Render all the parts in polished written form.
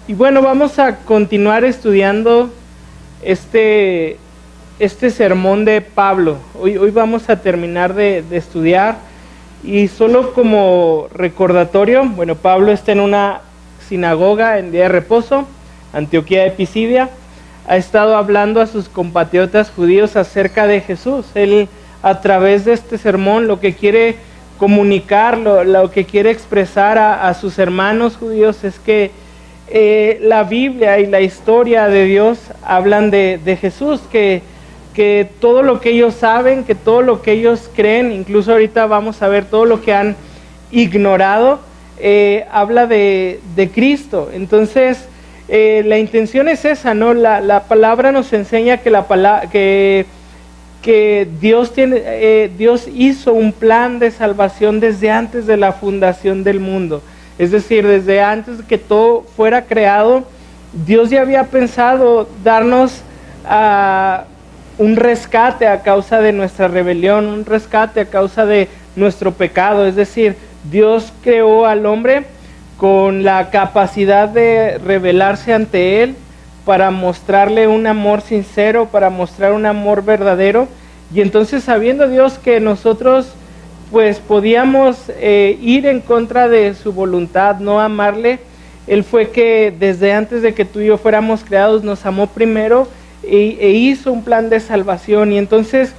Y bueno, vamos a continuar estudiando este sermón de Pablo. Hoy vamos a terminar de estudiar, y solo como recordatorio, bueno, Pablo está en una sinagoga en día de reposo, Antioquía de Pisidia. Ha estado hablando a sus compatriotas judíos acerca de Jesús. Él, a través de este sermón, lo que quiere comunicar, lo que quiere expresar a sus hermanos judíos es que la Biblia y la historia de Dios hablan de Jesús, que todo lo que ellos saben, que todo lo que ellos creen, incluso ahorita vamos a ver todo lo que han ignorado, habla de Cristo. Entonces, la intención es esa, ¿no? La palabra nos enseña que Dios hizo un plan de salvación desde antes de la fundación del mundo. Es decir, desde antes de que todo fuera creado, Dios ya había pensado darnos un rescate a causa de nuestra rebelión, un rescate a causa de nuestro pecado. Es decir, Dios creó al hombre con la capacidad de revelarse ante Él para mostrarle un amor sincero, para mostrar un amor verdadero. Y entonces, sabiendo Dios que nosotros pues podíamos ir en contra de su voluntad, no amarle, Él fue que desde antes de que tú y yo fuéramos creados nos amó primero e hizo un plan de salvación. Y entonces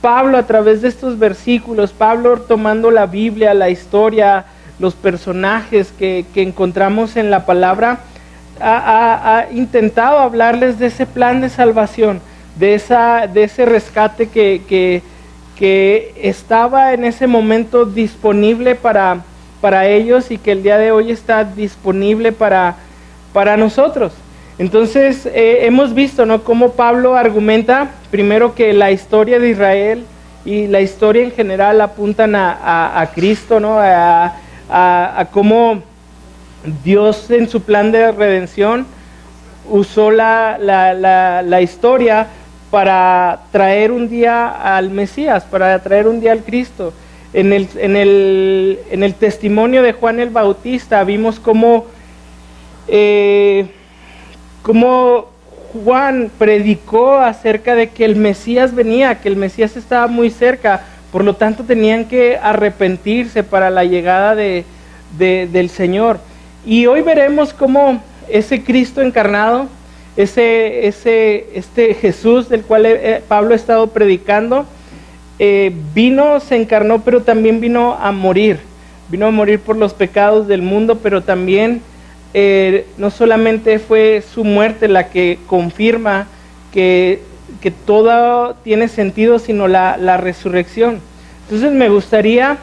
Pablo, a través de estos versículos, Pablo tomando la Biblia, la historia, los personajes que encontramos en la palabra, ha intentado hablarles de ese plan de salvación, de ese rescate que estaba en ese momento disponible para ellos, y que el día de hoy está disponible para nosotros. Entonces hemos visto, ¿no?, cómo Pablo argumenta primero que la historia de Israel y la historia en general apuntan a Cristo, ¿no?, a cómo Dios en su plan de redención usó la historia para traer un día al Mesías, para traer un día al Cristo. En el testimonio de Juan el Bautista vimos cómo Juan predicó acerca de que el Mesías venía, que el Mesías estaba muy cerca, por lo tanto tenían que arrepentirse para la llegada del Señor. Y hoy veremos cómo ese Cristo encarnado, este Jesús del cual Pablo ha estado predicando, se encarnó, pero también vino a morir por los pecados del mundo, pero también no solamente fue su muerte la que confirma que todo tiene sentido, sino la resurrección. Entonces me gustaría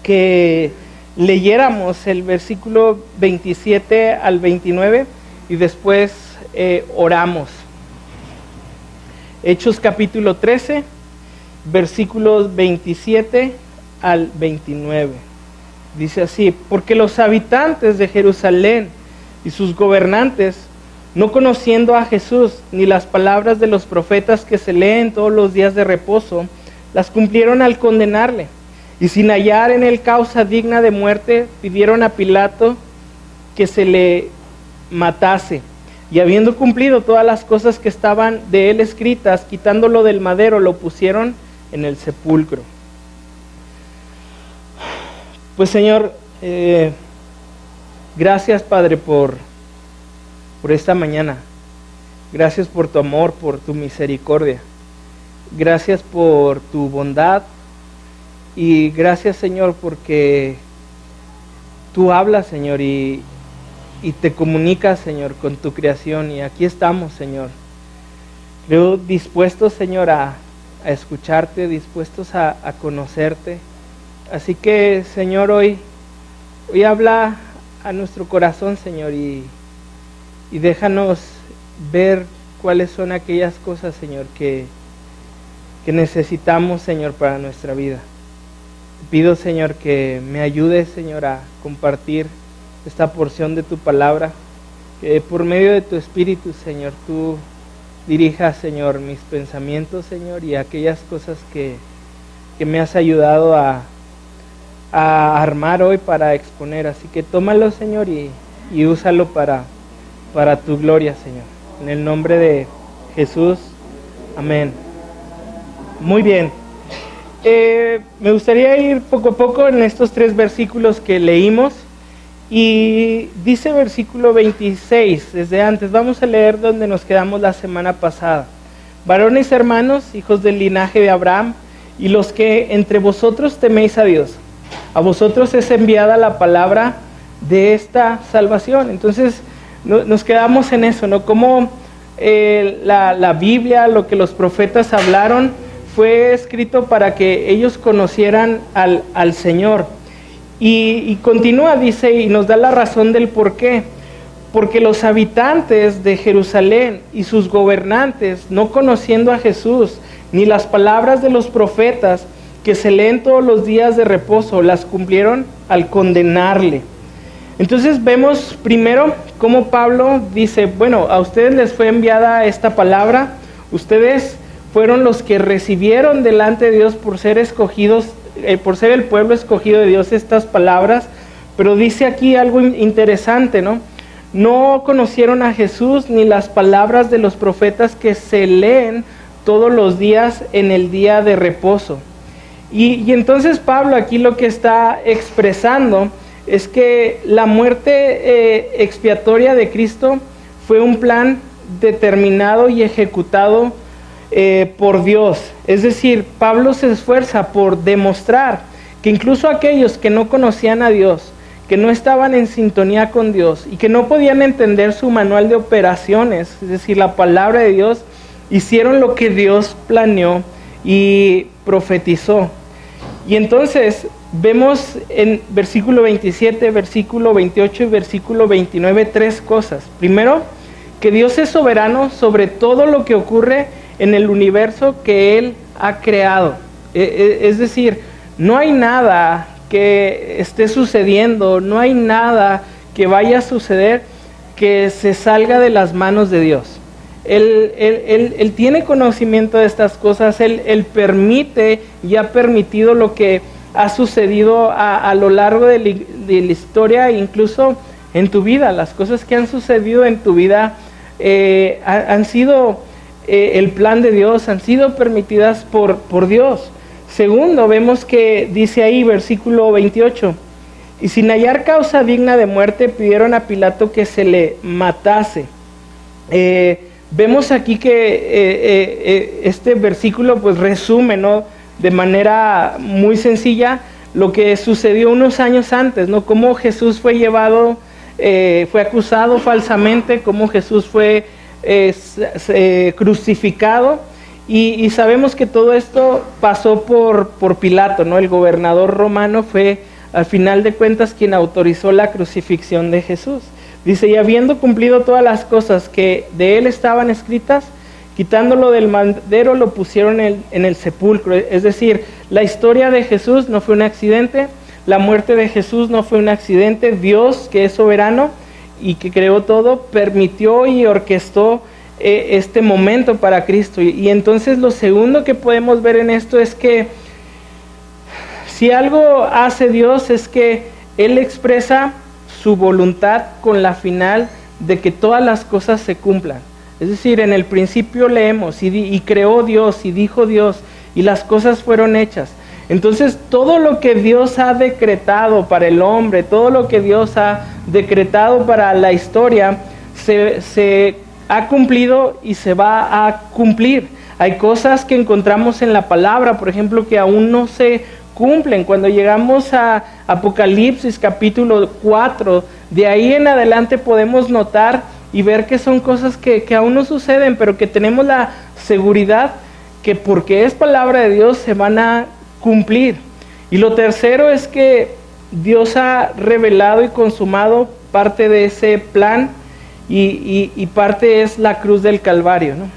que leyéramos el versículo 27 al 29 y después oramos. Hechos capítulo 13, versículos 27 al 29. Dice así: porque los habitantes de Jerusalén y sus gobernantes, no conociendo a Jesús ni las palabras de los profetas que se leen todos los días de reposo, las cumplieron al condenarle, y sin hallar en él causa digna de muerte, pidieron a Pilato que se le matase. Y habiendo cumplido todas las cosas que estaban de él escritas, quitándolo del madero, lo pusieron en el sepulcro. Pues Señor, gracias Padre por esta mañana. Gracias por tu amor, por tu misericordia. Gracias por tu bondad. Y gracias, Señor, porque tú hablas, Señor, y te comunicas, Señor, con tu creación. Y aquí estamos, Señor. Creo dispuestos, Señor, a escucharte, dispuestos a conocerte. Así que, Señor, hoy habla a nuestro corazón, Señor, y déjanos ver cuáles son aquellas cosas, Señor, que necesitamos, Señor, para nuestra vida. Te pido, Señor, que me ayudes, Señor, a compartir esta porción de tu palabra, que por medio de tu Espíritu, Señor, tú dirijas, Señor, mis pensamientos, Señor, y aquellas cosas que me has ayudado a armar hoy para exponer. Así que tómalo, Señor, y úsalo para para tu gloria, Señor. En el nombre de Jesús, amén. Muy bien. Me gustaría ir poco a poco en estos 3 versículos que leímos. Y dice versículo 26, desde antes, vamos a leer donde nos quedamos la semana pasada. Varones hermanos, hijos del linaje de Abraham, y los que entre vosotros teméis a Dios, a vosotros es enviada la palabra de esta salvación. Entonces nos quedamos en eso, ¿no? Como la Biblia, lo que los profetas hablaron, fue escrito para que ellos conocieran al Señor. Y continúa, dice, y nos da la razón del por qué. Porque los habitantes de Jerusalén y sus gobernantes, no conociendo a Jesús, ni las palabras de los profetas que se leen todos los días de reposo, las cumplieron al condenarle. Entonces vemos primero cómo Pablo dice, bueno, a ustedes les fue enviada esta palabra, ustedes fueron los que recibieron delante de Dios por ser escogidos, por ser el pueblo escogido de Dios, estas palabras, pero dice aquí algo interesante, ¿no? No conocieron a Jesús ni las palabras de los profetas que se leen todos los días en el día de reposo. Y entonces Pablo aquí lo que está expresando es que la muerte expiatoria de Cristo fue un plan determinado y ejecutado por Dios. Es decir, Pablo se esfuerza por demostrar que incluso aquellos que no conocían a Dios, que no estaban en sintonía con Dios y que no podían entender su manual de operaciones, es decir, la palabra de Dios, hicieron lo que Dios planeó y profetizó. Y entonces vemos en versículo 27, versículo 28 y versículo 29 3 cosas. Primero, que Dios es soberano sobre todo lo que ocurre en el universo que Él ha creado. Es decir, no hay nada que esté sucediendo, no hay nada que vaya a suceder que se salga de las manos de Dios. Él tiene conocimiento de estas cosas, Él permite y ha permitido lo que ha sucedido a lo largo de la historia, incluso en tu vida. Las cosas que han sucedido en tu vida han sido el plan de Dios, han sido permitidas por Dios. Segundo, vemos que dice ahí, versículo 28, y sin hallar causa digna de muerte, pidieron a Pilato que se le matase. Vemos aquí que este versículo pues resume, ¿no?, de manera muy sencilla lo que sucedió unos años antes, ¿no? Cómo Jesús fue llevado, fue acusado falsamente, cómo Jesús fue crucificado, y sabemos que todo esto pasó por Pilato, ¿no? El gobernador romano fue al final de cuentas quien autorizó la crucifixión de Jesús. Dice, y habiendo cumplido todas las cosas que de él estaban escritas, quitándolo del madero lo pusieron en el sepulcro. Es decir, la historia de Jesús no fue un accidente, la muerte de Jesús no fue un accidente. Dios, que es soberano y que creó todo, permitió y orquestó este momento para Cristo. Y entonces lo segundo que podemos ver en esto es que si algo hace Dios es que Él expresa su voluntad con la final de que todas las cosas se cumplan. Es decir, en el principio leemos y creó Dios y dijo Dios y las cosas fueron hechas. Entonces todo lo que Dios ha decretado para el hombre, todo lo que Dios ha decretado para la historia se ha cumplido y se va a cumplir. Hay cosas que encontramos en la palabra, por ejemplo, que aún no se cumplen. Cuando llegamos a Apocalipsis capítulo 4, de ahí en adelante podemos notar y ver que son cosas que aún no suceden, pero que tenemos la seguridad que porque es palabra de Dios se van a cumplir. Y lo tercero es que Dios ha revelado y consumado parte de ese plan y parte es la cruz del Calvario, ¿no?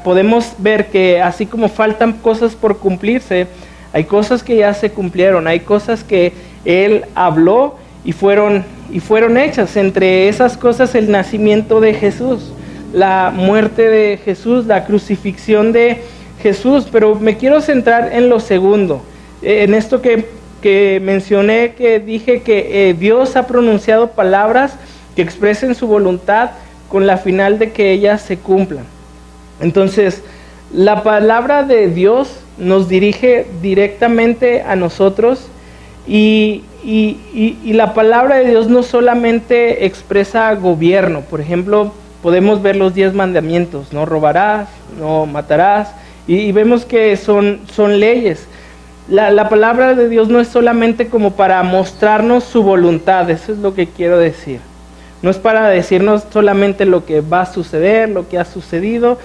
Podemos ver que así como faltan cosas por cumplirse, hay cosas que ya se cumplieron, hay cosas que Él habló y fueron hechas. Entre esas cosas el nacimiento de Jesús, la muerte de Jesús, la crucifixión de Jesús. Pero me quiero centrar en lo segundo, en esto que mencioné, que dije que Dios ha pronunciado palabras que expresen su voluntad con la final de que ellas se cumplan. Entonces, la palabra de Dios nos dirige directamente a nosotros y la palabra de Dios no solamente expresa gobierno. Por ejemplo, podemos ver los 10 mandamientos: no robarás, no matarás, y vemos que son leyes. La palabra de Dios no es solamente como para mostrarnos su voluntad, eso es lo que quiero decir. No es para decirnos solamente lo que va a suceder, lo que ha sucedido,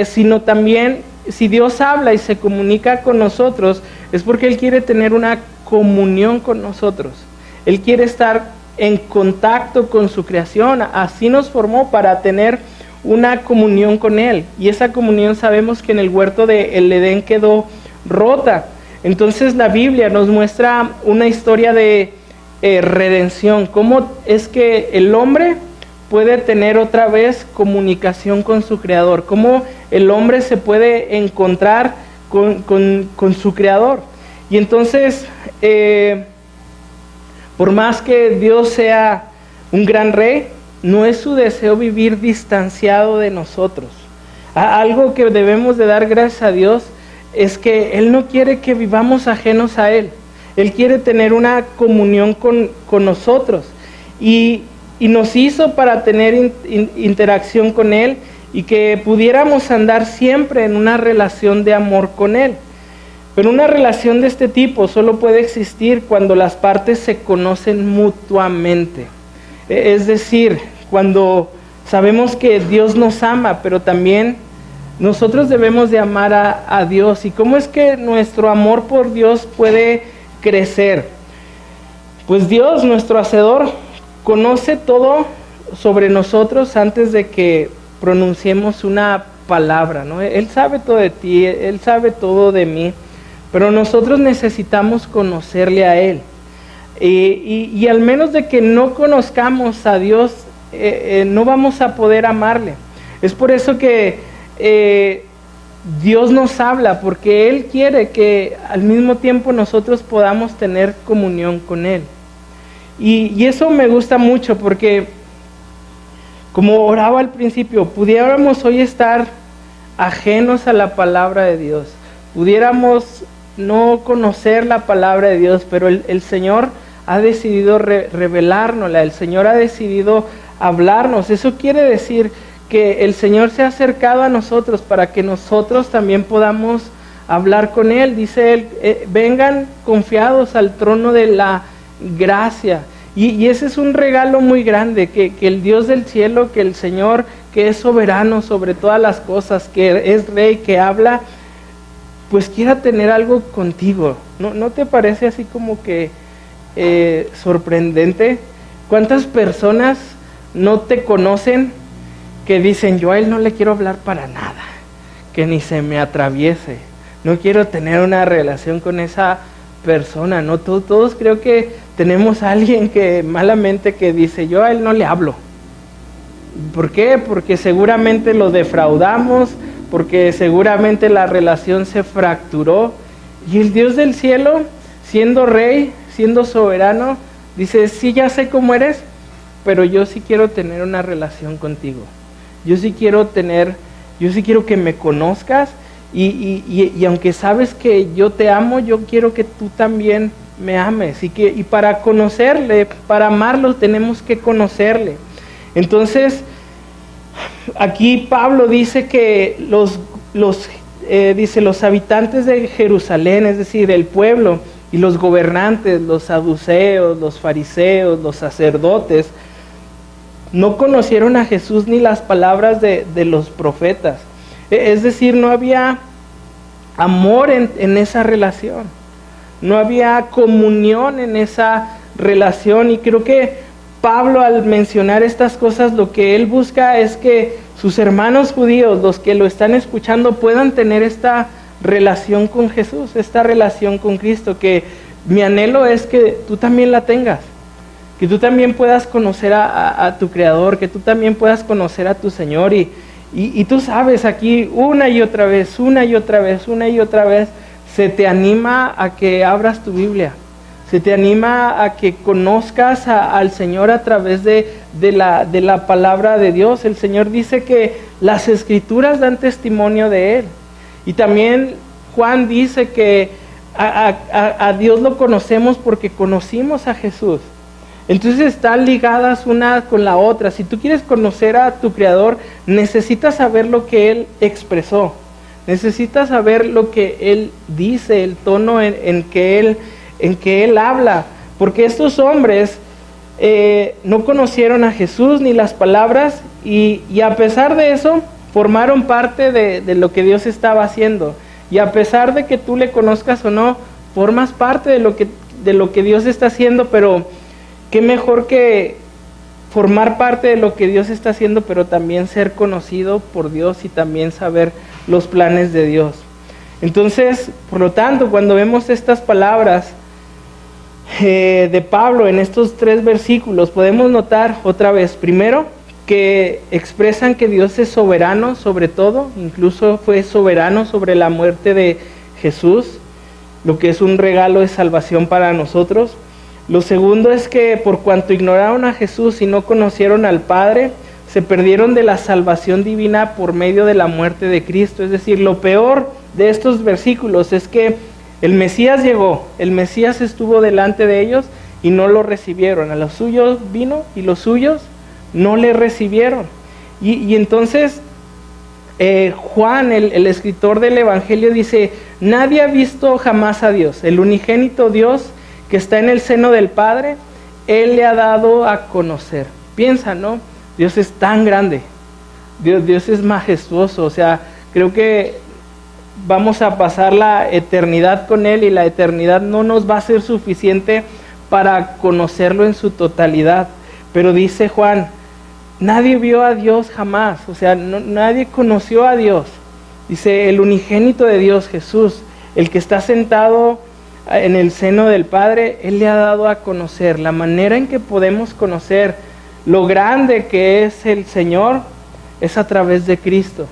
sino también, si Dios habla y se comunica con nosotros, es porque Él quiere tener una comunión con nosotros. Él quiere estar en contacto con su creación. Así nos formó, para tener una comunión con Él. Y esa comunión sabemos que en el huerto del Edén quedó rota. Entonces la Biblia nos muestra una historia de redención. Cómo es que el hombre puede tener otra vez comunicación con su Creador. Cómo el hombre se puede encontrar con su Creador. Y entonces, por más que Dios sea un gran rey, no es su deseo vivir distanciado de nosotros. Algo que debemos de dar gracias a Dios es que Él no quiere que vivamos ajenos a Él. Él quiere tener una comunión con nosotros. Y nos hizo para tener interacción con Él y que pudiéramos andar siempre en una relación de amor con Él. Pero una relación de este tipo solo puede existir cuando las partes se conocen mutuamente. Es decir, cuando sabemos que Dios nos ama, pero también nosotros debemos de amar a Dios. ¿Y cómo es que nuestro amor por Dios puede crecer? Pues Dios, nuestro Hacedor, conoce todo sobre nosotros antes de que pronunciemos una palabra, ¿no? Él sabe todo de ti, Él sabe todo de mí, pero nosotros necesitamos conocerle a Él. Y al menos de que no conozcamos a Dios, no vamos a poder amarle. Es por eso que Dios nos habla, porque Él quiere que al mismo tiempo nosotros podamos tener comunión con Él. Y eso me gusta mucho, porque como oraba al principio, pudiéramos hoy estar ajenos a la palabra de Dios, pudiéramos no conocer la palabra de Dios, pero el Señor ha decidido revelárnosla, el Señor ha decidido hablarnos. Eso quiere decir que el Señor se ha acercado a nosotros para que nosotros también podamos hablar con Él. Dice Él, vengan confiados al trono de la gracia. Y ese es un regalo muy grande, que el Dios del cielo, que el Señor, que es soberano sobre todas las cosas, que es Rey, que habla, pues quiera tener algo contigo. ¿No te parece así como que sorprendente? ¿Cuántas personas no te conocen que dicen, yo a él no le quiero hablar para nada, que ni se me atraviese, no quiero tener una relación con esa persona? No, todos creo que tenemos a alguien que malamente que dice, yo a él no le hablo. ¿Por qué? Porque seguramente lo defraudamos, porque seguramente la relación se fracturó. Y el Dios del cielo, siendo Rey, siendo soberano, dice, sí, ya sé cómo eres, pero yo sí quiero tener una relación contigo. Yo sí quiero que me conozcas, y aunque sabes que yo te amo, yo quiero que tú también me ames. Y para conocerle, para amarlo, tenemos que conocerle. Entonces, aquí Pablo dice que los habitantes de Jerusalén, es decir, el pueblo, y los gobernantes, los saduceos, los fariseos, los sacerdotes, no conocieron a Jesús ni las palabras de los profetas. Es decir, no había amor en esa relación. No había comunión en esa relación. Y creo que Pablo, al mencionar estas cosas, lo que él busca es que sus hermanos judíos, los que lo están escuchando, puedan tener esta relación con Jesús, esta relación con Cristo, que mi anhelo es que tú también la tengas. Que tú también puedas conocer a tu Creador, que tú también puedas conocer a tu Señor. Y tú sabes, aquí una y otra vez, se te anima a que abras tu Biblia. se te anima a que conozcas al Señor a través de la palabra de Dios. El Señor dice que las Escrituras dan testimonio de Él. Y también Juan dice que a Dios lo conocemos porque conocimos a Jesús. Entonces están ligadas una con la otra. Si tú quieres conocer a tu Creador, necesitas saber lo que Él expresó. Necesitas saber lo que Él dice, el tono en que Él habla. Porque estos hombres no conocieron a Jesús ni las palabras y a pesar de eso formaron parte de lo que Dios estaba haciendo. Y a pesar de que tú le conozcas o no, formas parte de lo que Dios está haciendo, pero qué mejor que formar parte de lo que Dios está haciendo, pero también ser conocido por Dios y también saber los planes de Dios. Entonces, por lo tanto, cuando vemos estas palabras de Pablo en estos 3 versículos, podemos notar otra vez, primero, que expresan que Dios es soberano sobre todo, incluso fue soberano sobre la muerte de Jesús, lo que es un regalo de salvación para nosotros. Lo segundo es que por cuanto ignoraron a Jesús y no conocieron al Padre, se perdieron de la salvación divina por medio de la muerte de Cristo. Es decir, lo peor de estos versículos es que el Mesías llegó, el Mesías estuvo delante de ellos y no lo recibieron. A los suyos vino y los suyos no le recibieron. Y entonces Juan, el escritor del Evangelio, dice: nadie ha visto jamás a Dios, el unigénito Dios que está en el seno del Padre, Él le ha dado a conocer. Piensa, ¿no? Dios es tan grande, Dios es majestuoso, o sea, creo que vamos a pasar la eternidad con Él y la eternidad no nos va a ser suficiente para conocerlo en su totalidad. Pero dice Juan, nadie vio a Dios jamás, o sea, nadie conoció a Dios. Dice, el unigénito de Dios, Jesús, el que está sentado en el seno del Padre, Él le ha dado a conocer. La manera en que podemos conocer lo grande que es el Señor es a través de Cristo.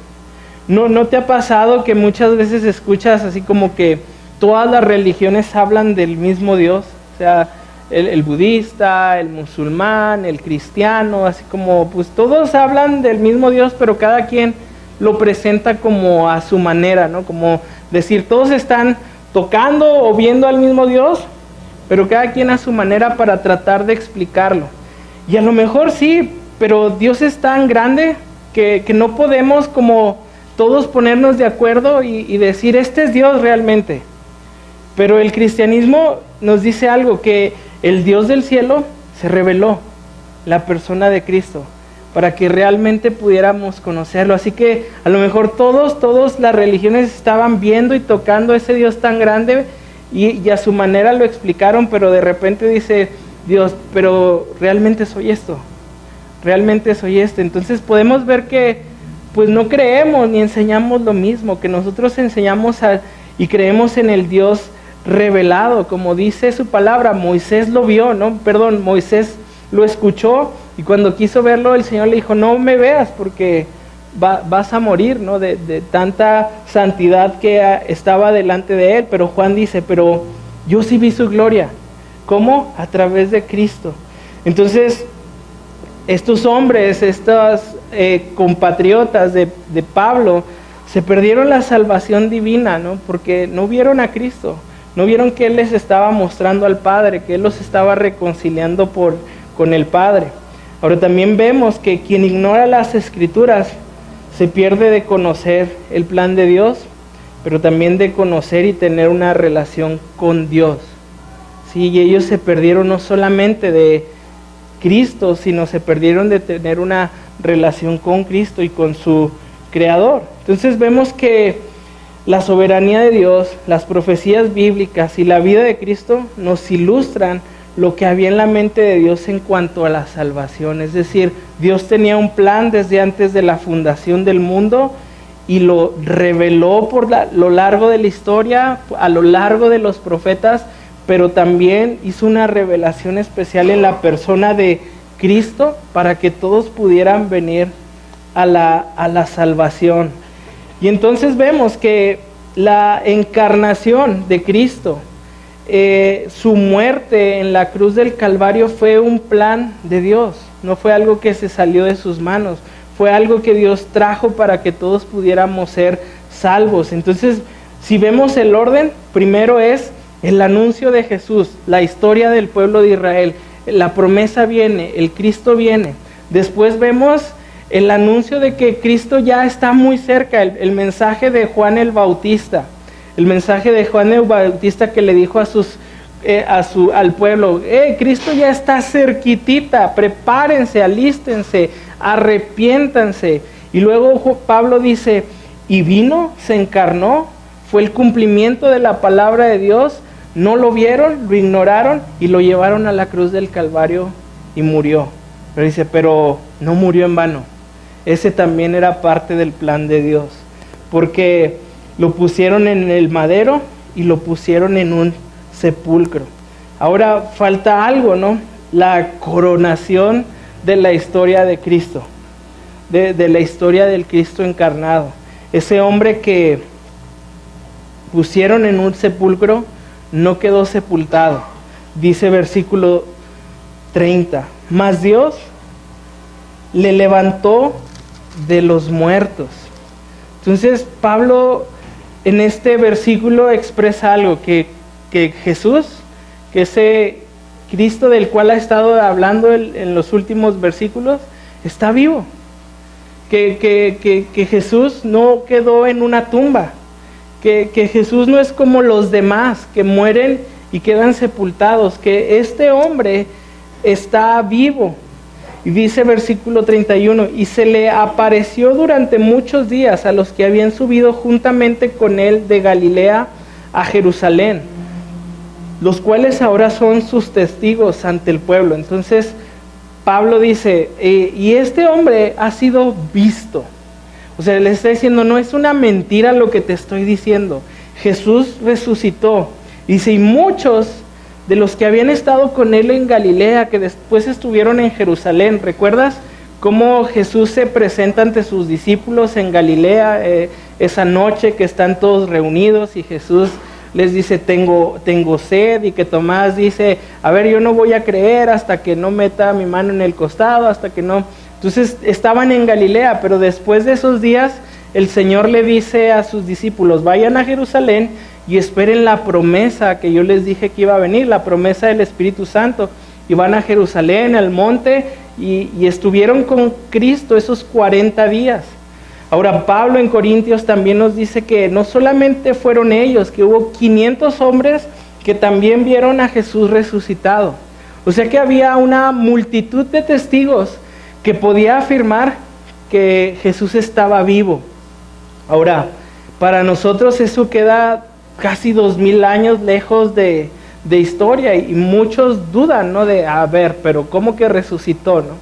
¿No te ha pasado que muchas veces escuchas así como que todas las religiones hablan del mismo Dios? O sea, el budista, el musulmán, el cristiano, así como pues todos hablan del mismo Dios, pero cada quien lo presenta como a su manera, ¿no? Como decir, todos están tocando o viendo al mismo Dios, pero cada quien a su manera para tratar de explicarlo. Y a lo mejor sí, pero Dios es tan grande que no podemos como todos ponernos de acuerdo y decir, este es Dios realmente. Pero el cristianismo nos dice algo, que el Dios del cielo se reveló, la persona de Cristo, para que realmente pudiéramos conocerlo. Así que a lo mejor todas las religiones estaban viendo y tocando a ese Dios tan grande y a su manera lo explicaron, pero de repente dice Dios, pero realmente soy esto, realmente soy esto. Entonces podemos ver que pues no creemos ni enseñamos lo mismo, que nosotros enseñamos y creemos en el Dios revelado, como dice su palabra. Moisés lo vio, Moisés lo escuchó y cuando quiso verlo el Señor le dijo, no me veas porque vas a morir, ¿no? De tanta santidad que estaba delante de él. Pero Juan dice, pero yo sí vi su gloria. ¿Cómo? A través de Cristo. Entonces, estos hombres, estos compatriotas de Pablo, se perdieron la salvación divina, ¿no? Porque no vieron a Cristo, no vieron que Él les estaba mostrando al Padre, que Él los estaba reconciliando con el Padre. Ahora también vemos que quien ignora las Escrituras se pierde de conocer el plan de Dios, pero también de conocer y tener una relación con Dios. Sí, y ellos se perdieron no solamente de Cristo, sino se perdieron de tener una relación con Cristo y con su Creador. Entonces vemos que la soberanía de Dios, las profecías bíblicas y la vida de Cristo nos ilustran lo que había en la mente de Dios en cuanto a la salvación. Es decir, Dios tenía un plan desde antes de la fundación del mundo y lo reveló por lo largo de la historia, a lo largo de los profetas, pero también hizo una revelación especial en la persona de Cristo para que todos pudieran venir a la salvación. Y entonces vemos que la encarnación de Cristo su muerte en la cruz del Calvario fue un plan de Dios, no fue algo que se salió de sus manos, fue algo que Dios trajo para que todos pudiéramos ser salvos. Entonces, si vemos el orden, primero es el anuncio de Jesús, la historia del pueblo de Israel, la promesa viene, el Cristo viene. Después vemos el anuncio de que Cristo ya está muy cerca, el mensaje de Juan el Bautista. El mensaje de Juan el Bautista que le dijo al pueblo, Cristo ya está cerquitita, prepárense, alístense, arrepiéntanse. Y luego Pablo dice, y vino, se encarnó, fue el cumplimiento de la palabra de Dios, no lo vieron, lo ignoraron y lo llevaron a la cruz del Calvario y murió. Pero dice, pero no murió en vano, ese también era parte del plan de Dios, porque lo pusieron en el madero y lo pusieron en un sepulcro. Ahora falta algo, ¿no? La coronación de la historia de Cristo, de la historia del Cristo encarnado. Ese hombre que pusieron en un sepulcro no quedó sepultado. Dice versículo 30, mas Dios le levantó de los muertos. Entonces Pablo en este versículo expresa algo, que Jesús, que ese Cristo del cual ha estado hablando en los últimos versículos, está vivo. Que Jesús no quedó en una tumba, que Jesús no es como los demás que mueren y quedan sepultados, que este hombre está vivo. Y dice versículo 31, y se le apareció durante muchos días a los que habían subido juntamente con él de Galilea a Jerusalén, los cuales ahora son sus testigos ante el pueblo. Entonces Pablo dice, y este hombre ha sido visto. O sea, le está diciendo, no es una mentira lo que te estoy diciendo. Jesús resucitó. Dice, y muchos de los que habían estado con él en Galilea, que después estuvieron en Jerusalén. ¿Recuerdas cómo Jesús se presenta ante sus discípulos en Galilea esa noche que están todos reunidos y Jesús les dice, tengo sed? Y que Tomás dice, a ver, yo no voy a creer hasta que no meta mi mano en el costado, hasta que no... Entonces estaban en Galilea, pero después de esos días el Señor le dice a sus discípulos, vayan a Jerusalén y esperen la promesa que yo les dije que iba a venir, la promesa del Espíritu Santo. Y van a Jerusalén, al monte, y estuvieron con Cristo esos 40 días. Ahora Pablo en Corintios también nos dice que no solamente fueron ellos, que hubo 500 hombres que también vieron a Jesús resucitado. O sea que había una multitud de testigos que podía afirmar que Jesús estaba vivo. Ahora, para nosotros eso queda casi 2000 años lejos de historia, y muchos dudan, ¿no? De, a ver, pero ¿cómo que resucitó, no?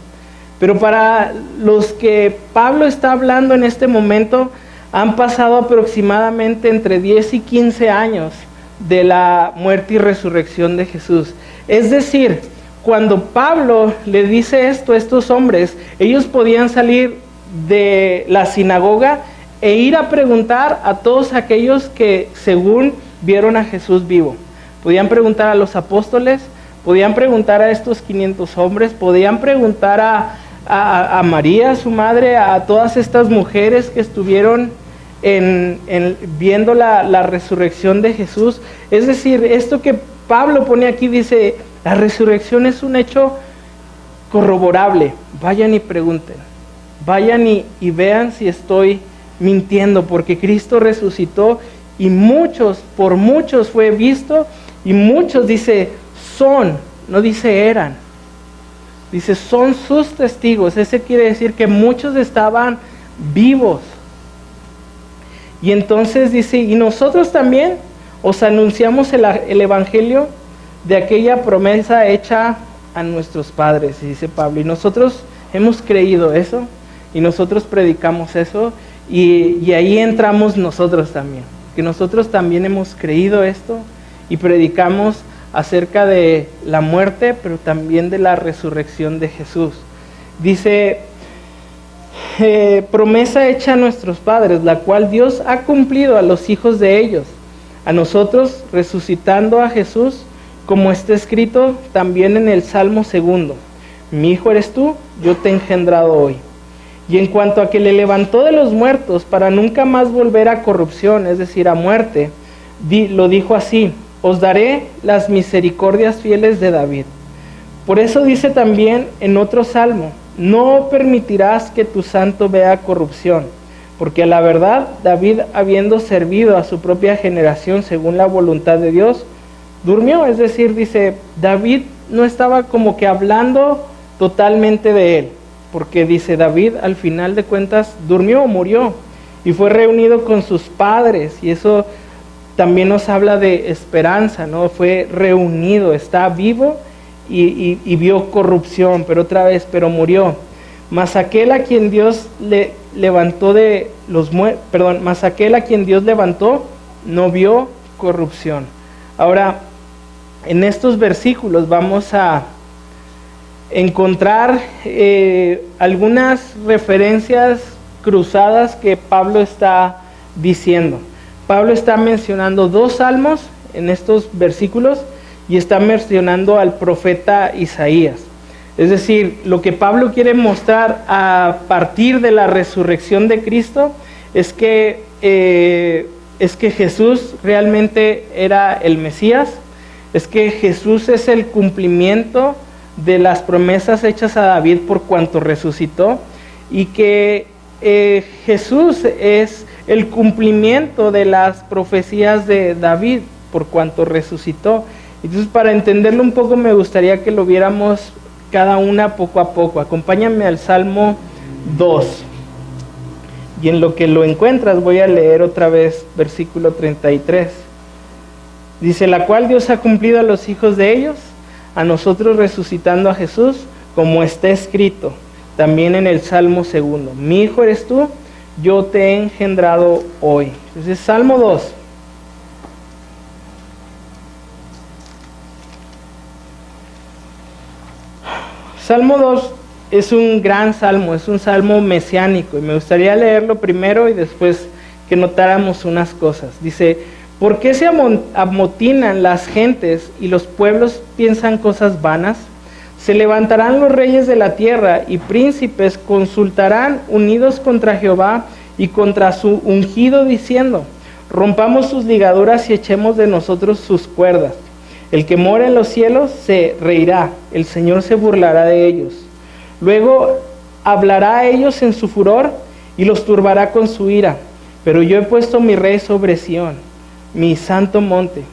Pero para los que Pablo está hablando en este momento, han pasado aproximadamente entre 10 y 15 años de la muerte y resurrección de Jesús. Es decir, cuando Pablo le dice esto a estos hombres, ellos podían salir de la sinagoga e ir a preguntar a todos aquellos que según vieron a Jesús vivo. Podían preguntar a los apóstoles, podían preguntar a estos 500 hombres, podían preguntar a María, su madre, a todas estas mujeres que estuvieron viendo la resurrección de Jesús. Es decir, esto que Pablo pone aquí dice, la resurrección es un hecho corroborable. Vayan y pregunten, vayan y vean si estoy mintiendo, porque Cristo resucitó y por muchos fue visto, y muchos dice son, no dice eran, dice son sus testigos. Ese quiere decir que muchos estaban vivos. Y entonces dice, y nosotros también os anunciamos el evangelio de aquella promesa hecha a nuestros padres, y dice Pablo, y nosotros hemos creído eso, y nosotros predicamos eso, y ahí entramos nosotros también, que nosotros también hemos creído esto, y predicamos acerca de la muerte, pero también de la resurrección de Jesús. Dice, promesa hecha a nuestros padres, la cual Dios ha cumplido a los hijos de ellos, a nosotros resucitando a Jesús, como está escrito también en el Salmo 2: mi hijo eres tú, yo te he engendrado hoy. Y en cuanto a que le levantó de los muertos para nunca más volver a corrupción, es decir, a muerte, lo dijo así: os daré las misericordias fieles de David. Por eso dice también en otro salmo: no permitirás que tu santo vea corrupción, porque a la verdad David, habiendo servido a su propia generación según la voluntad de Dios, durmió. Es decir, dice, David no estaba como que hablando totalmente de él, porque dice, David al final de cuentas durmió, murió, y fue reunido con sus padres, y eso también nos habla de esperanza, ¿no? Fue reunido, está vivo y vio corrupción, pero murió. Mas aquel a quien Dios levantó no vio corrupción. Ahora, en estos versículos vamos a encontrar algunas referencias cruzadas que Pablo está diciendo. Pablo está mencionando 2 salmos en estos versículos y está mencionando al profeta Isaías. Es decir, lo que Pablo quiere mostrar a partir de la resurrección de Cristo es que Jesús realmente era el Mesías, es que Jesús es el cumplimiento de las promesas hechas a David por cuanto resucitó, y que Jesús es el cumplimiento de las profecías de David por cuanto resucitó. Entonces, para entenderlo un poco, me gustaría que lo viéramos cada una poco a poco. Acompáñame al Salmo 2. Y en lo que lo encuentras, voy a leer otra vez versículo 33. Dice: la cual Dios ha cumplido a los hijos de ellos, a nosotros resucitando a Jesús, como está escrito también en el Salmo 2: mi hijo eres tú, yo te he engendrado hoy. Entonces, Salmo 2. Salmo 2 es un gran salmo, es un salmo mesiánico, y me gustaría leerlo primero y después que notáramos unas cosas. Dice: ¿por qué se amotinan las gentes y los pueblos piensan cosas vanas? Se levantarán los reyes de la tierra y príncipes consultarán unidos contra Jehová y contra su ungido, diciendo: rompamos sus ligaduras y echemos de nosotros sus cuerdas. El que mora en los cielos se reirá, el Señor se burlará de ellos. Luego hablará a ellos en su furor y los turbará con su ira. Pero yo he puesto mi rey sobre Sión, mi santo monte.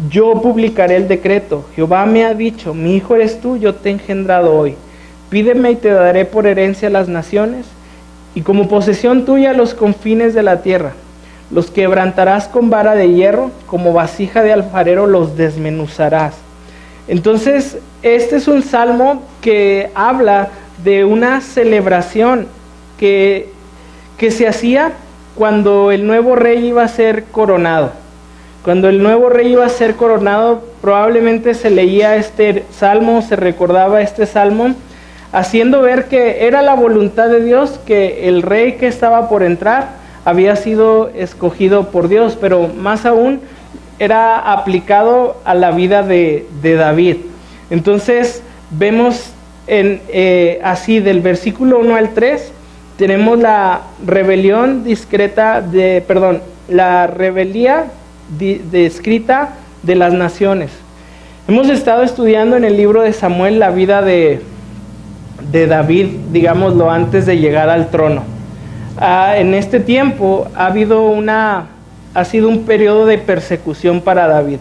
Yo publicaré el decreto. Jehová me ha dicho: mi hijo eres tú, yo te he engendrado hoy. Pídeme y te daré por herencia las naciones, y como posesión tuya los confines de la tierra. Los quebrantarás con vara de hierro, como vasija de alfarero los desmenuzarás. Entonces, este es un salmo que habla de una celebración que se hacía cuando el nuevo rey iba a ser coronado. Cuando el nuevo rey iba a ser coronado, probablemente se leía este salmo, se recordaba este salmo, haciendo ver que era la voluntad de Dios que el rey que estaba por entrar había sido escogido por Dios, pero más aún era aplicado a la vida de David. Entonces vemos así del versículo 1 al 3, tenemos la rebelión la rebeldía descrita de las naciones. Hemos estado estudiando en el libro de Samuel la vida de David, digámoslo, antes de llegar al trono. En este tiempo ha sido un periodo de persecución para David.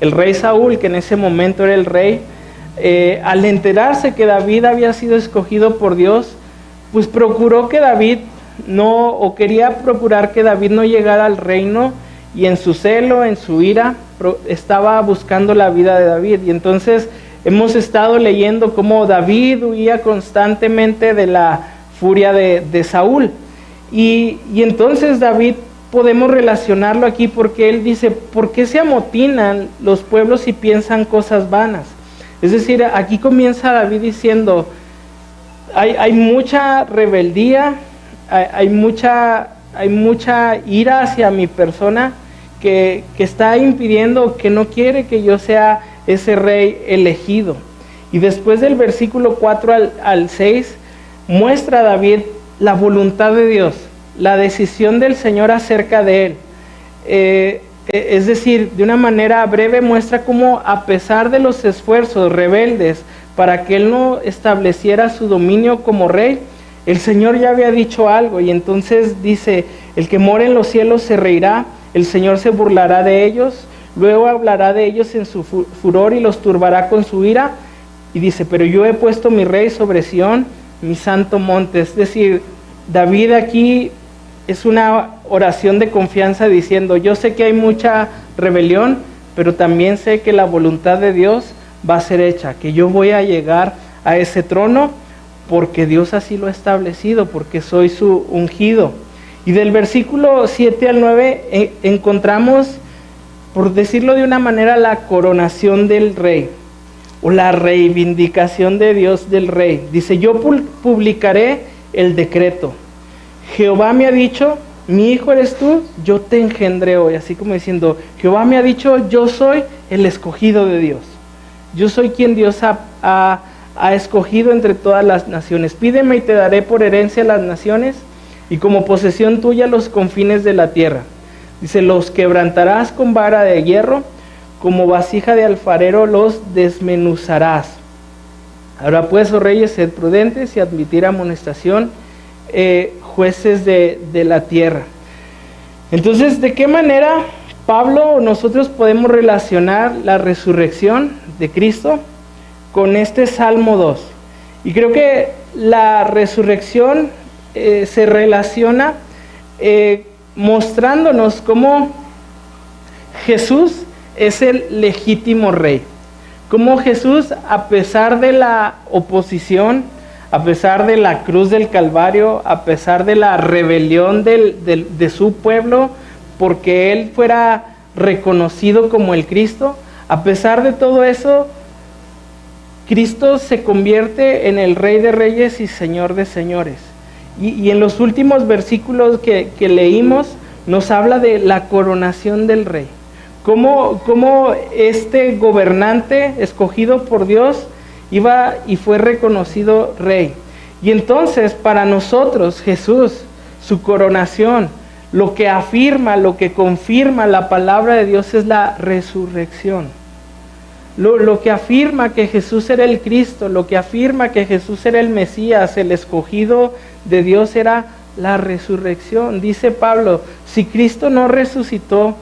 El rey Saúl, que en ese momento era el rey, al enterarse que David había sido escogido por Dios, pues quería procurar que David no llegara al reino, y en su celo, en su ira, estaba buscando la vida de David. Y entonces hemos estado leyendo cómo David huía constantemente de la furia de Saúl. Y entonces David podemos relacionarlo aquí porque él dice: ¿por qué se amotinan los pueblos y piensan cosas vanas? Es decir, aquí comienza David diciendo: hay mucha rebeldía, hay mucha ira hacia mi persona, que está impidiendo, que no quiere que yo sea ese rey elegido. Y después del versículo 4 al 6, muestra a David la voluntad de Dios, la decisión del Señor acerca de él. Es decir, de una manera breve muestra cómo, a pesar de los esfuerzos rebeldes para que él no estableciera su dominio como rey, el Señor ya había dicho algo. Y entonces dice: el que mora en los cielos se reirá, el Señor se burlará de ellos, luego hablará de ellos en su furor y los turbará con su ira. Y dice: pero yo he puesto mi rey sobre Sión, mi santo monte. Es decir, David aquí es una oración de confianza diciendo: yo sé que hay mucha rebelión, pero también sé que la voluntad de Dios va a ser hecha, que yo voy a llegar a ese trono porque Dios así lo ha establecido, porque soy su ungido. Y del versículo 7 al 9 encontramos, por decirlo de una manera, la coronación del rey, o la reivindicación de Dios del rey. Dice: yo publicaré el decreto. Jehová me ha dicho: mi hijo eres tú, yo te engendré hoy. Así como diciendo, Jehová me ha dicho: yo soy el escogido de Dios. Yo soy quien Dios ha escogido entre todas las naciones. Pídeme y te daré por herencia las naciones, y como posesión tuya los confines de la tierra. Dice: los quebrantarás con vara de hierro, como vasija de alfarero los desmenuzarás. Ahora pues, oh reyes, sed prudentes y admitir amonestación, jueces de la tierra. Entonces, ¿de qué manera Pablo o nosotros podemos relacionar la resurrección de Cristo con este Salmo 2? Y creo que la resurrección se relaciona mostrándonos cómo Jesús es el legítimo rey. Cómo Jesús, a pesar de la oposición, a pesar de la cruz del Calvario, a pesar de la rebelión de su pueblo, porque él fuera reconocido como el Cristo, a pesar de todo eso, Cristo se convierte en el Rey de Reyes y Señor de Señores. Y en los últimos versículos que leímos, nos habla de la coronación del Rey. Cómo este gobernante escogido por Dios iba y fue reconocido Rey. Y entonces, para nosotros, Jesús, su coronación, lo que afirma, lo que confirma la palabra de Dios es la resurrección. Lo que afirma que Jesús era el Cristo, lo que afirma que Jesús era el Mesías, el escogido de Dios, era la resurrección. Dice Pablo: si Cristo no resucitó,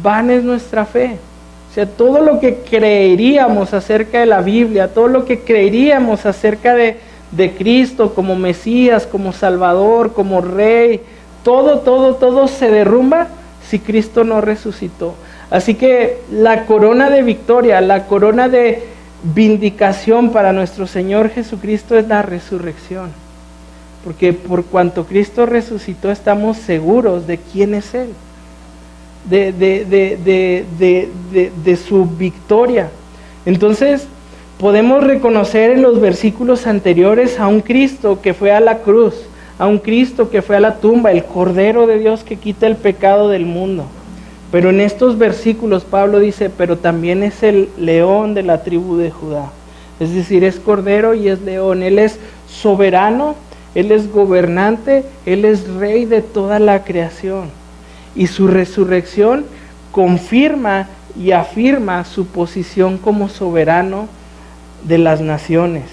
vana es nuestra fe. O sea, todo lo que creeríamos acerca de la Biblia, todo lo que creeríamos acerca de Cristo como Mesías, como Salvador, como Rey, todo se derrumba si Cristo no resucitó. Así que la corona de victoria, la corona de vindicación para nuestro Señor Jesucristo es la resurrección. Porque por cuanto Cristo resucitó, estamos seguros de quién es Él, de su victoria. Entonces podemos reconocer en los versículos anteriores a un Cristo que fue a la cruz, a un Cristo que fue a la tumba, el Cordero de Dios que quita el pecado del mundo. Pero en estos versículos Pablo dice: pero también es el león de la tribu de Judá. Es decir, es Cordero y es león. Él es soberano, Él es gobernante, Él es Rey de toda la creación. Y su resurrección confirma y afirma su posición como soberano de las naciones.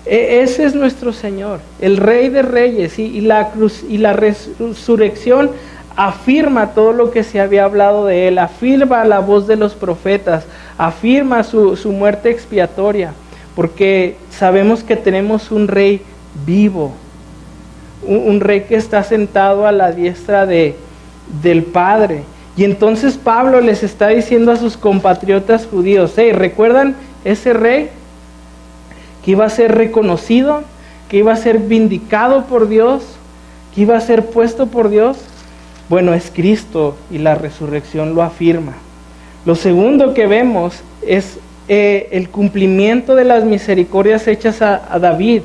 Ese es nuestro Señor, el Rey de Reyes, y la cruz y la resurrección afirma todo lo que se había hablado de Él, afirma la voz de los profetas, afirma su muerte expiatoria, porque sabemos que tenemos un Rey vivo, un Rey que está sentado a la diestra del Padre. Y entonces Pablo les está diciendo a sus compatriotas judíos: ¿recuerdan ese Rey que iba a ser reconocido, que iba a ser vindicado por Dios, que iba a ser puesto por Dios? Bueno, es Cristo, y la resurrección lo afirma. Lo segundo que vemos es el cumplimiento de las misericordias hechas a David.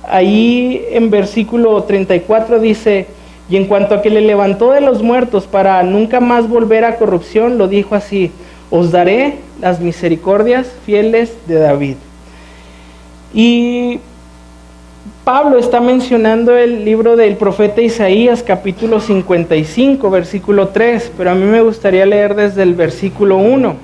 Ahí en versículo 34 dice: Y en cuanto a que le levantó de los muertos para nunca más volver a corrupción, lo dijo así: os daré las misericordias fieles de David. Y Pablo está mencionando el libro del profeta Isaías, capítulo 55, versículo 3, pero a mí me gustaría leer desde el versículo 1.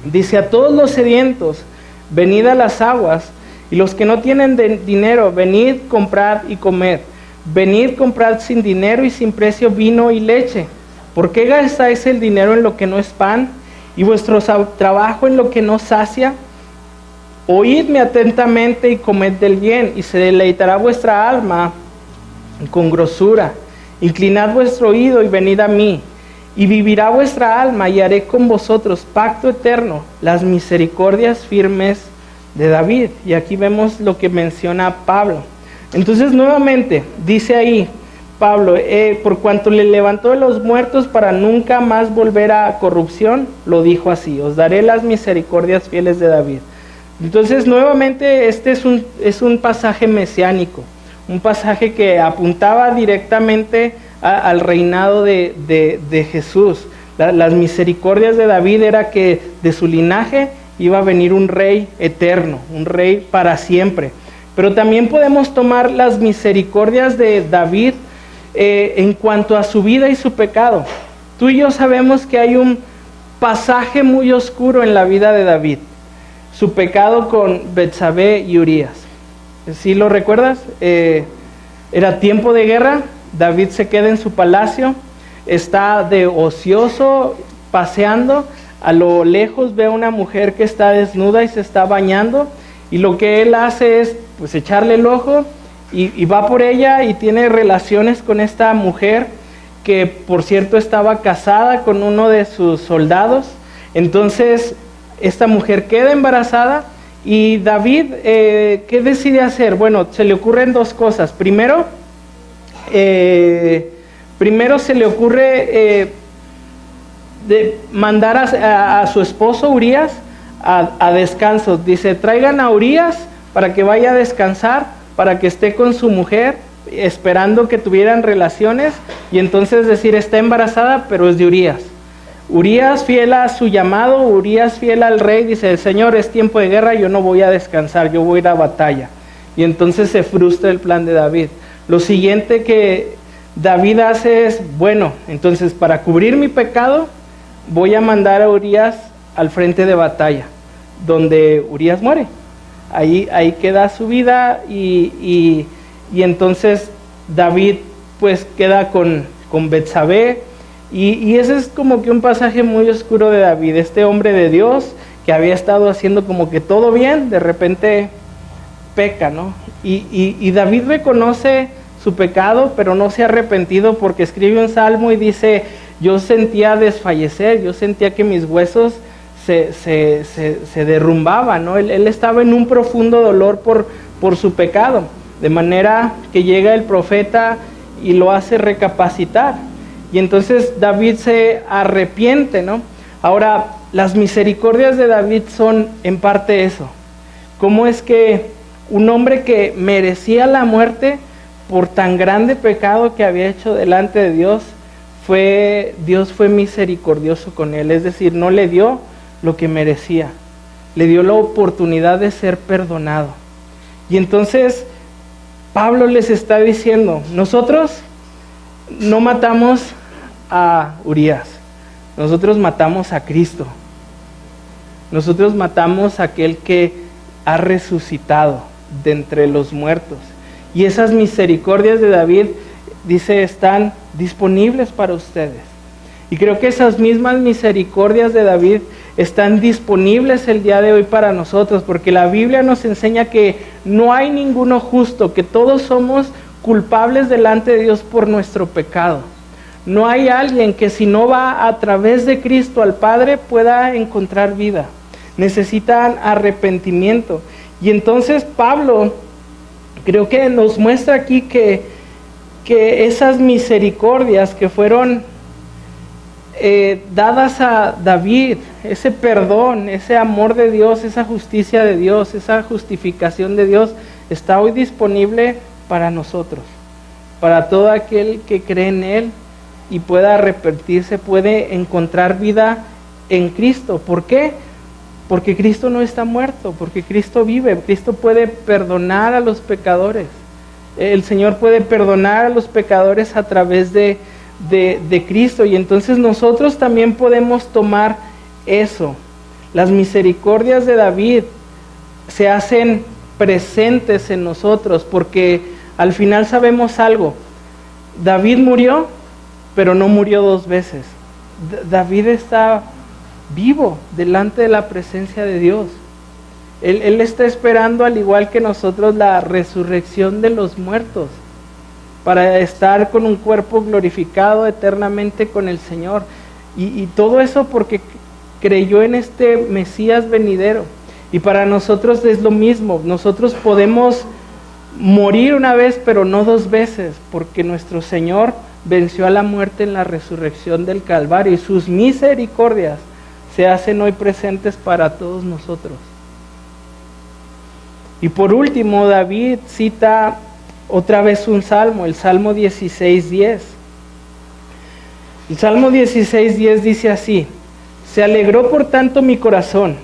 Dice: a todos los sedientos, venid a las aguas, y los que no tienen dinero, venid, comprad y comed. Venid, comprad sin dinero y sin precio vino y leche. ¿Por qué gastáis el dinero en lo que no es pan, y vuestro trabajo en lo que no sacia? Oídme atentamente y comed del bien, y se deleitará vuestra alma con grosura. Inclinad vuestro oído y venid a mí, y vivirá vuestra alma, y haré con vosotros pacto eterno, las misericordias firmes de David. Y aquí vemos lo que menciona Pablo. Entonces nuevamente dice ahí Pablo: por cuanto le levantó de los muertos para nunca más volver a corrupción, lo dijo así: os daré las misericordias fieles de David. Entonces nuevamente este es un pasaje mesiánico, un pasaje que apuntaba directamente al reinado de Jesús. Las misericordias de David era que de su linaje iba a venir un rey eterno, un rey para siempre. Pero también podemos tomar las misericordias de David en cuanto a su vida y su pecado. Tú y yo sabemos que hay un pasaje muy oscuro en la vida de David: su pecado con Betsabé y Urías. ¿Sí lo recuerdas? Era tiempo de guerra. David se queda en su palacio, está de ocioso paseando. A lo lejos ve a una mujer que está desnuda y se está bañando, y lo que él hace es pues echarle el ojo y va por ella y tiene relaciones con esta mujer, que por cierto estaba casada con uno de sus soldados. Entonces esta mujer queda embarazada, y David, ¿qué decide hacer? Bueno, se le ocurren dos cosas. Primero se le ocurre de mandar a su esposo Urías a descanso. Dice: traigan a Urías para que vaya a descansar, para que esté con su mujer, esperando que tuvieran relaciones, y entonces decir: está embarazada, pero es de Urías. Urías, fiel a su llamado, Urías, fiel al rey, dice: Señor, es tiempo de guerra, yo no voy a descansar, yo voy a ir a batalla. Y entonces se frustra el plan de David. Lo siguiente que David hace es: bueno, entonces para cubrir mi pecado, voy a mandar a Urías al frente de batalla, donde Urías muere. Ahí queda su vida, y entonces David pues queda con Betsabé. Y ese es como que un pasaje muy oscuro de David, este hombre de Dios que había estado haciendo como que todo bien, de repente peca, ¿no? Y David reconoce su pecado, pero no se ha arrepentido, porque escribe un salmo y dice: yo sentía desfallecer, yo sentía que mis huesos se derrumbaban, ¿no? Él estaba en un profundo dolor por su pecado, de manera que llega el profeta y lo hace recapacitar. Y entonces David se arrepiente, ¿no? Ahora, las misericordias de David son en parte eso. ¿Cómo es que un hombre que merecía la muerte por tan grande pecado que había hecho delante de Dios, Dios fue misericordioso con él? Es decir, no le dio lo que merecía, le dio la oportunidad de ser perdonado. Y entonces Pablo les está diciendo: nosotros no matamos a Urías, nosotros matamos a Cristo. Nosotros matamos a aquel que ha resucitado de entre los muertos. Y esas misericordias de David, dice, están disponibles para ustedes. Y creo que esas mismas misericordias de David están disponibles el día de hoy para nosotros, porque la Biblia nos enseña que no hay ninguno justo, que todos somos culpables delante de Dios por nuestro pecado. No hay alguien que, si no va a través de Cristo al Padre, pueda encontrar vida. Necesitan arrepentimiento. Y entonces Pablo creo que nos muestra aquí que esas misericordias que fueron dadas a David, ese perdón, ese amor de Dios, esa justicia de Dios, esa justificación de Dios, está hoy disponible para nosotros. para todo aquel que cree en Él y pueda arrepentirse, puede encontrar vida en Cristo. ¿Por qué? Porque Cristo no está muerto, porque Cristo vive. Cristo puede perdonar a los pecadores. El Señor puede perdonar a los pecadores a través de Cristo, y entonces nosotros también podemos tomar eso. Las misericordias de David se hacen presentes en nosotros, porque al final sabemos algo. David murió, pero no murió dos veces. David está vivo delante de la presencia de Dios. Él está esperando, al igual que nosotros, la resurrección de los muertos, para estar con un cuerpo glorificado eternamente con el Señor. Y todo eso porque creyó en este Mesías venidero. Y para nosotros es lo mismo. Nosotros podemos morir una vez, pero no dos veces, porque nuestro Señor venció a la muerte en la resurrección del Calvario, y sus misericordias se hacen hoy presentes para todos nosotros. Y por último, David cita otra vez un salmo, el Salmo 16:10. El Salmo 16:10 dice así: se alegró por tanto mi corazón,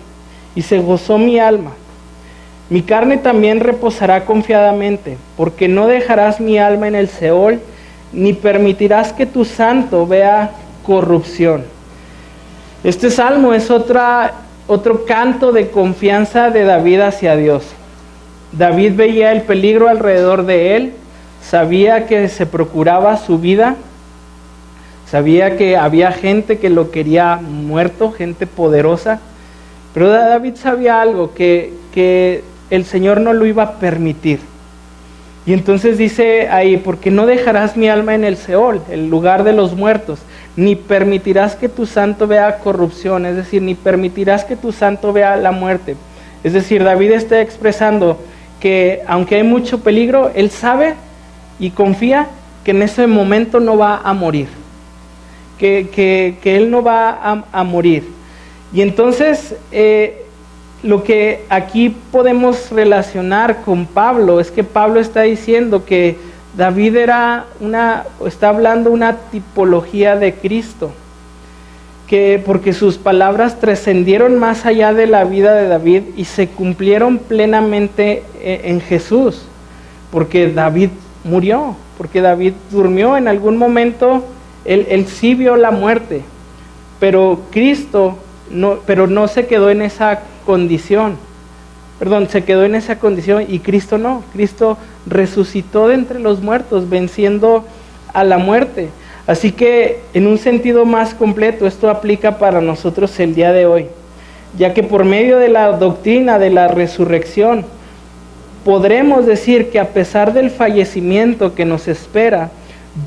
y se gozó mi alma. Mi carne también reposará confiadamente, porque no dejarás mi alma en el Seol, ni permitirás que tu santo vea corrupción. Este salmo es otro canto de confianza de David hacia Dios. David veía el peligro alrededor de él, sabía que se procuraba su vida, sabía que había gente que lo quería muerto, gente poderosa, pero David sabía algo, que el Señor no lo iba a permitir. Y entonces dice ahí: porque no dejarás mi alma en el Seol, el lugar de los muertos, ni permitirás que tu santo vea corrupción, es decir, ni permitirás que tu santo vea la muerte. Es decir, David está expresando que aunque hay mucho peligro, él sabe y confía que en ese momento no va a morir, que él no va a morir. Y entonces lo que aquí podemos relacionar con Pablo es que Pablo está diciendo que David está hablando una tipología de Cristo, que porque sus palabras trascendieron más allá de la vida de David y se cumplieron plenamente en Jesús, porque David murió, porque David durmió en algún momento, él sí vio la muerte, pero Cristo no se quedó en esa condición, se quedó en esa condición, y Cristo no. Cristo resucitó de entre los muertos, venciendo a la muerte. Así que en un sentido más completo esto aplica para nosotros el día de hoy, ya que por medio de la doctrina de la resurrección podremos decir que a pesar del fallecimiento que nos espera,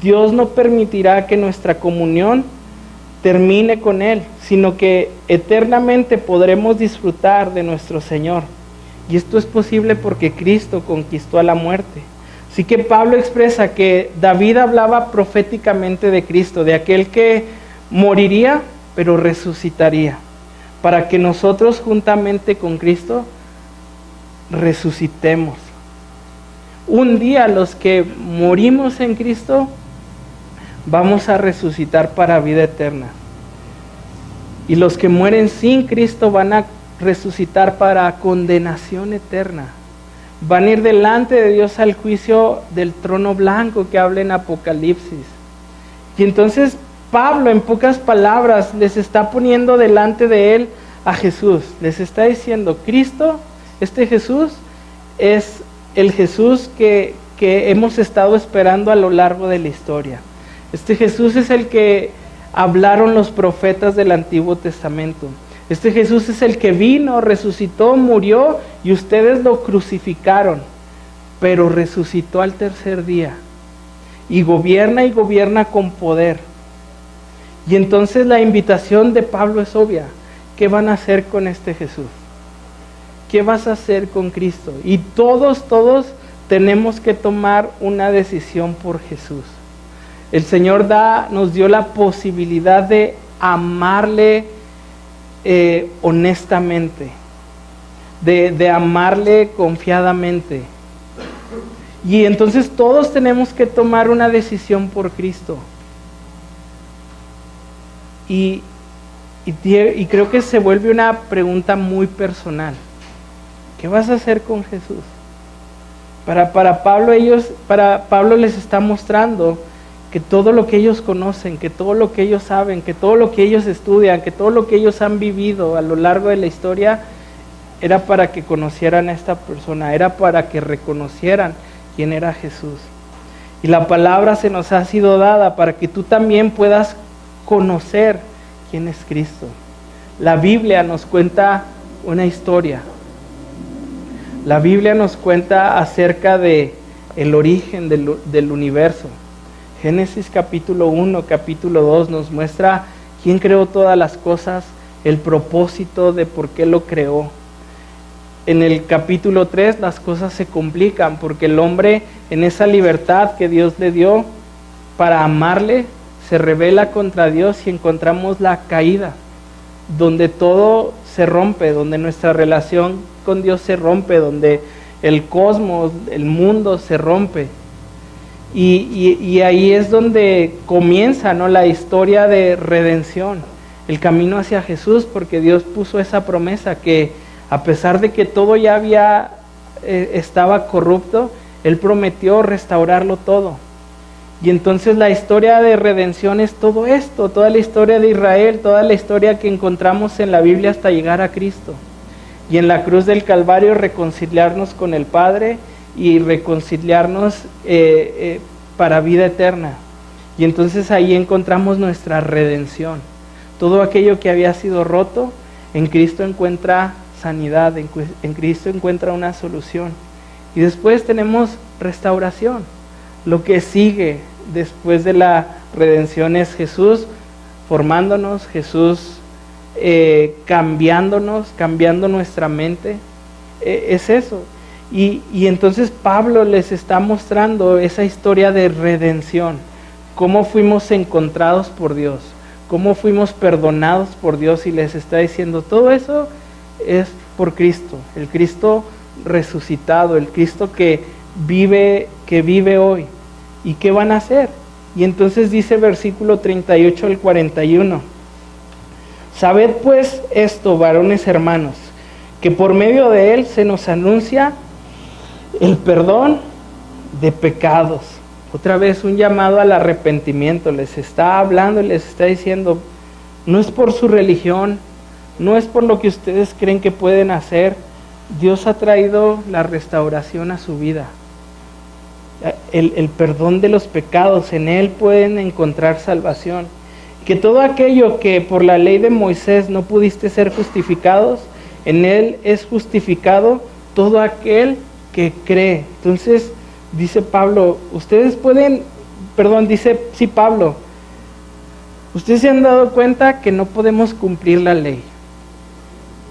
Dios no permitirá que nuestra comunión termine con Él, sino que eternamente podremos disfrutar de nuestro Señor. Y esto es posible porque Cristo conquistó a la muerte. Así que Pablo expresa que David hablaba proféticamente de Cristo, de aquel que moriría pero resucitaría, para que nosotros juntamente con Cristo resucitemos. Un día los que morimos en Cristo vamos a resucitar para vida eterna. Y los que mueren sin Cristo van a resucitar para condenación eterna. Van a ir delante de Dios al juicio del trono blanco que habla en Apocalipsis. Y entonces Pablo, en pocas palabras, les está poniendo delante de él a Jesús. Les está diciendo: Cristo, este Jesús, es el Jesús que hemos estado esperando a lo largo de la historia. Este Jesús es el que hablaron los profetas del Antiguo Testamento. Este Jesús es el que vino, resucitó, murió y ustedes lo crucificaron, pero resucitó al tercer día y gobierna con poder. Y entonces la invitación de Pablo es obvia: ¿qué van a hacer con este Jesús? ¿Qué vas a hacer con Cristo? Y todos tenemos que tomar una decisión por Jesús. El Señor nos dio la posibilidad de amarle honestamente, de amarle confiadamente. Y entonces todos tenemos que tomar una decisión por Cristo. Y creo que se vuelve una pregunta muy personal. ¿Qué vas a hacer con Jesús? Para Pablo les está mostrando que todo lo que ellos conocen, que todo lo que ellos saben, que todo lo que ellos estudian, que todo lo que ellos han vivido a lo largo de la historia, era para que conocieran a esta persona, era para que reconocieran quién era Jesús. Y la palabra se nos ha sido dada para que tú también puedas conocer quién es Cristo. La Biblia nos cuenta una historia. La Biblia nos cuenta acerca de el origen del universo. Génesis capítulo 1, capítulo 2 nos muestra quién creó todas las cosas, el propósito de por qué lo creó. En el capítulo 3 las cosas se complican porque el hombre, en esa libertad que Dios le dio para amarle, se rebela contra Dios y encontramos la caída, donde todo se rompe, donde nuestra relación con Dios se rompe, donde el cosmos, el mundo se rompe. Y ahí es donde comienza, ¿no?, la historia de redención, el camino hacia Jesús, porque Dios puso esa promesa que a pesar de que todo ya estaba corrupto, Él prometió restaurarlo todo. Y entonces la historia de redención es todo esto, toda la historia de Israel, toda la historia que encontramos en la Biblia hasta llegar a Cristo. Y en la cruz del Calvario reconciliarnos con el Padre y reconciliarnos para vida eterna. Y entonces ahí encontramos nuestra redención. Todo aquello que había sido roto, en Cristo encuentra sanidad, en Cristo encuentra una solución. Y después tenemos restauración. Lo que sigue después de la redención es Jesús formándonos, Jesús cambiando nuestra mente. Es eso. Y entonces Pablo les está mostrando esa historia de redención, cómo fuimos encontrados por Dios, cómo fuimos perdonados por Dios, y les está diciendo todo eso es por Cristo, el Cristo resucitado, el Cristo que vive hoy. ¿Y qué van a hacer? Y entonces dice versículo 38 al 41: Sabed pues esto, varones hermanos, que por medio de él se nos anuncia el perdón de pecados. Otra vez un llamado al arrepentimiento. Les está hablando y les está diciendo, no es por su religión, no es por lo que ustedes creen que pueden hacer. Dios ha traído la restauración a su vida, el perdón de los pecados. En él pueden encontrar salvación. Que todo aquello que por la ley de Moisés no pudiste ser justificados, en él es justificado todo aquel que cree. Entonces dice Pablo, Pablo, ustedes se han dado cuenta que no podemos cumplir la ley,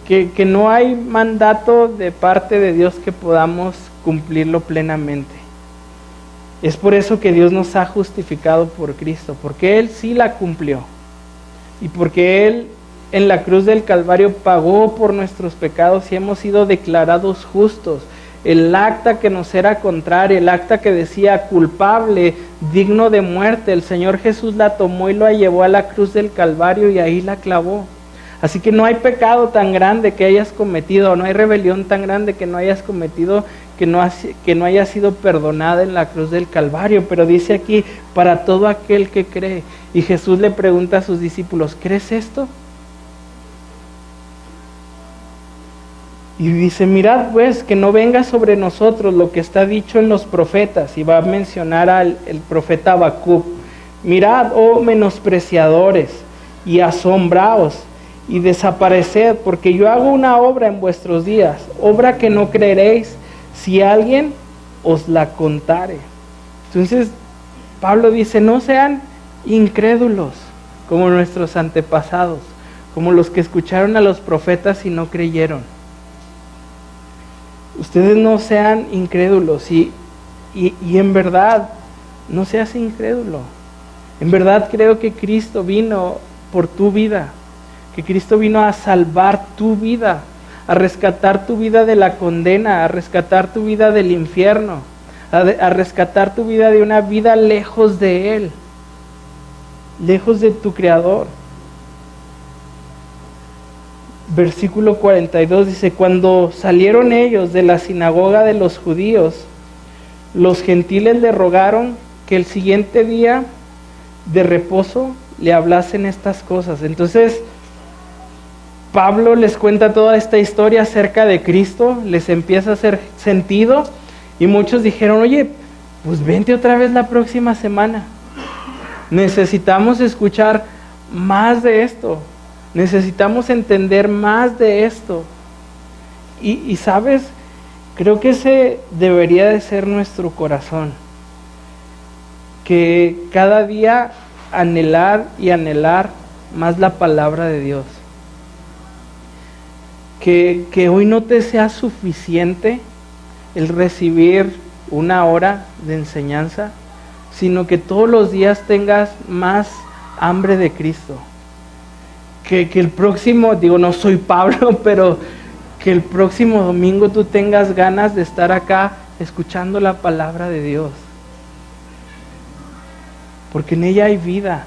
que no hay mandato de parte de Dios que podamos cumplirlo plenamente. Es por eso que Dios nos ha justificado por Cristo, porque Él sí la cumplió, y porque Él en la cruz del Calvario pagó por nuestros pecados y hemos sido declarados justos. El acta que nos era contraria, el acta que decía culpable, digno de muerte, el Señor Jesús la tomó y la llevó a la cruz del Calvario y ahí la clavó. Así que no hay pecado tan grande que hayas cometido, no hay rebelión tan grande que no hayas cometido, que no haya sido perdonada en la cruz del Calvario. Pero dice aquí, para todo aquel que cree. Y Jesús le pregunta a sus discípulos, ¿crees esto? Y dice, mirad pues que no venga sobre nosotros lo que está dicho en los profetas. Y va a mencionar al profeta Habacuc. Mirad, oh menospreciadores, y asombraos, y desapareced, porque yo hago una obra en vuestros días, obra que no creeréis, si alguien os la contare. Entonces, Pablo dice, no sean incrédulos, como nuestros antepasados, como los que escucharon a los profetas y no creyeron. Ustedes no sean incrédulos, y en verdad, no seas incrédulo. En verdad creo que Cristo vino por tu vida, que Cristo vino a salvar tu vida, a rescatar tu vida de la condena, a rescatar tu vida del infierno, a rescatar tu vida de una vida lejos de Él, lejos de tu Creador. Versículo 42 dice: cuando salieron ellos de la sinagoga de los judíos, los gentiles le rogaron que el siguiente día de reposo le hablasen estas cosas. Entonces Pablo les cuenta toda esta historia acerca de Cristo, les empieza a hacer sentido, y muchos dijeron: oye, pues vente otra vez la próxima semana. Necesitamos escuchar más de esto, necesitamos entender más de esto. Y sabes, creo que ese debería de ser nuestro corazón, que cada día anhelar y anhelar más la palabra de Dios. Que hoy no te sea suficiente el recibir una hora de enseñanza, sino que todos los días tengas más hambre de Cristo. Que el próximo, digo, no soy Pablo, pero que el próximo domingo tú tengas ganas de estar acá escuchando la palabra de Dios. Porque en ella hay vida,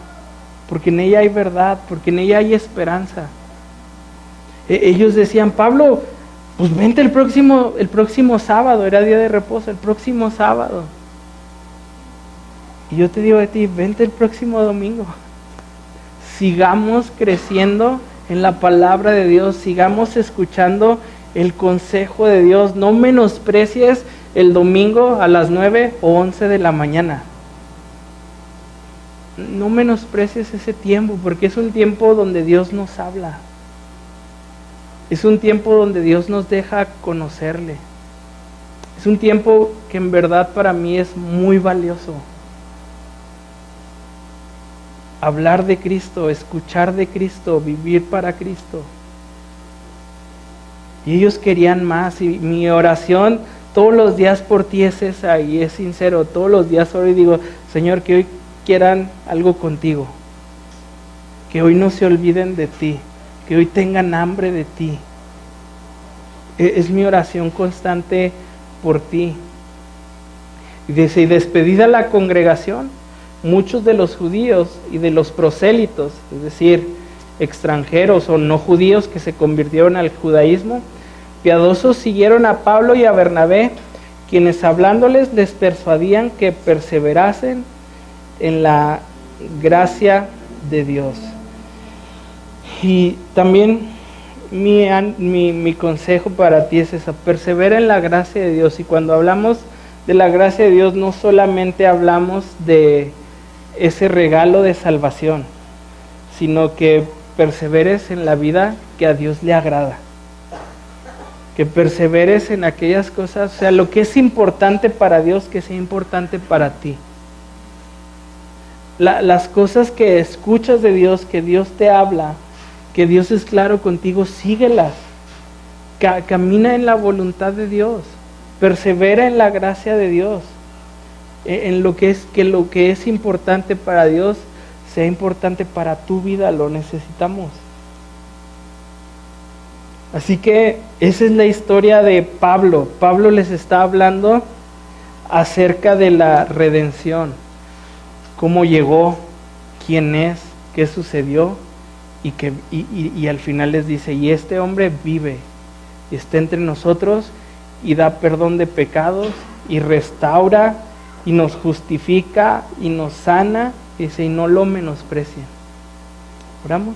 porque en ella hay verdad, porque en ella hay esperanza. Ellos decían: Pablo, pues vente el próximo sábado, era día de reposo, el próximo sábado. Y yo te digo a ti: vente el próximo domingo. Sigamos creciendo en la palabra de Dios, sigamos escuchando el consejo de Dios. No menosprecies el domingo a las 9 o 11 de la mañana. No menosprecies ese tiempo, porque es un tiempo donde Dios nos habla. Es un tiempo donde Dios nos deja conocerle. Es un tiempo que en verdad para mí es muy valioso. Hablar de Cristo, escuchar de Cristo, vivir para Cristo. Y ellos querían más, y mi oración todos los días por ti es esa, y es sincero. Todos los días oro y digo: Señor, que hoy quieran algo contigo, que hoy no se olviden de ti, que hoy tengan hambre de ti. Es mi oración constante por ti. Y dice: y despedida la congregación, muchos de los judíos y de los prosélitos, es decir, extranjeros o no judíos que se convirtieron al judaísmo, piadosos, siguieron a Pablo y a Bernabé, quienes hablándoles les persuadían que perseverasen en la gracia de Dios. Y también mi consejo para ti es eso: persevera en la gracia de Dios. Y cuando hablamos de la gracia de Dios, no solamente hablamos de ese regalo de salvación, sino que perseveres en la vida que a Dios le agrada, que perseveres en aquellas cosas, o sea, lo que es importante para Dios, que sea importante para ti. Las cosas que escuchas de Dios, que Dios te habla, que Dios es claro contigo, síguelas. Camina en la voluntad de Dios, persevera en la gracia de Dios, en lo que es importante para Dios sea importante para tu vida. Lo necesitamos. Así que esa es la historia de Pablo. Pablo les está hablando acerca de la redención, cómo llegó, quién es, qué sucedió, y al final les dice: y este hombre vive y está entre nosotros y da perdón de pecados y restaura y nos justifica y nos sana, dice, y no lo menosprecien. ¿Oramos?